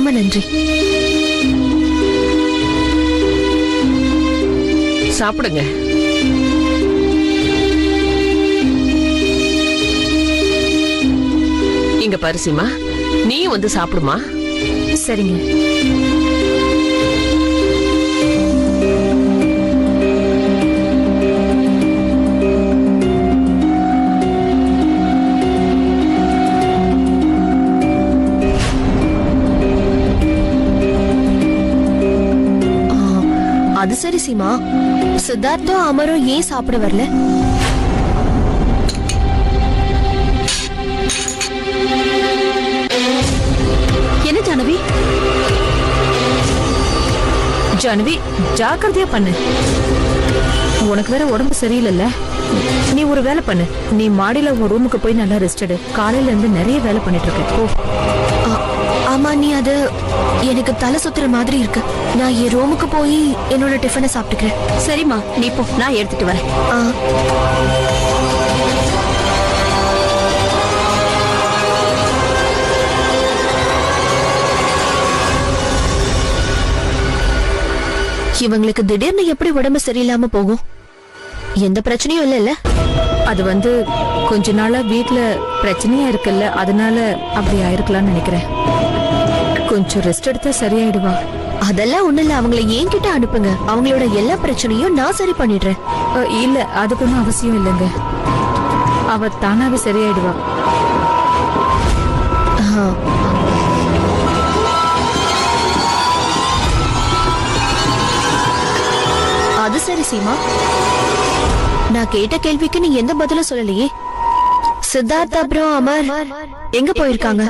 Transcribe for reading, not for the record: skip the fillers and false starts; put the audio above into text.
ரொம்ப நன்றி. சாப்பிடுங்க. இங்க பரிசிமா, நீ வந்து சாப்பிடுமா. சரிங்க. அது சரி சீமா, சித்தார்த்தும் அமரும் ஏன் சாப்பிட வரல? என்ன ஜானவி? ஜானவி, ஜாக்கிரதையா பண்ணு. உனக்கு வேற உடம்பு சரியில்லைல்ல. நீ ஒரு வேலை பண்ணு. நீ மாடியில உன் ரூமுக்கு போய் நல்லா ரெஸ்ட் எடு. காலையில இருந்து நிறைய வேலை பண்ணிட்டு இருக்க. ஆமா, நீ அது எனக்கு தலை சுத்துற மாதிரி இருக்கு. நான் என் ரூமுக்கு போய் என்னோட டிஃபனை சாப்பிட்டுக்கிறேன். சரிம்மா, நீ போ, நான் எடுத்துட்டு வரேன். இவங்களுக்கு திடீர்னு எப்படி உடம்பு சரியில்லாம போகும்? எந்த பிரச்சனையும் இல்ல. அது வந்து கொஞ்ச நாளா வீட்டுல பிரச்சனையா இருக்குல்ல, அதனால அப்படி ஆயிருக்கலாம்னு நினைக்கிறேன். கொஞ்சம் ரெஸ்ட் எடுத்தா சரியாயிடுவா. அதெல்லாம் ஒண்ணு இல்ல. அவங்களை என்கிட்ட அனுப்புங்க. அவங்களோட எல்லா பிரச்சனையும் நான் சரி பண்ணிடுறேன். இல்ல, அதுக்கு ஒன்றும் அவசியம் இல்லைங்க. அவ தானாவே சரியாயிடுவா. அது சரி சீமா, நான் கேட்ட கேள்விக்கு நீ எந்த பதிலும் சொல்லலையே. சித்தார்த் அப்புறம் அமர் எங்க போயிருக்காங்க?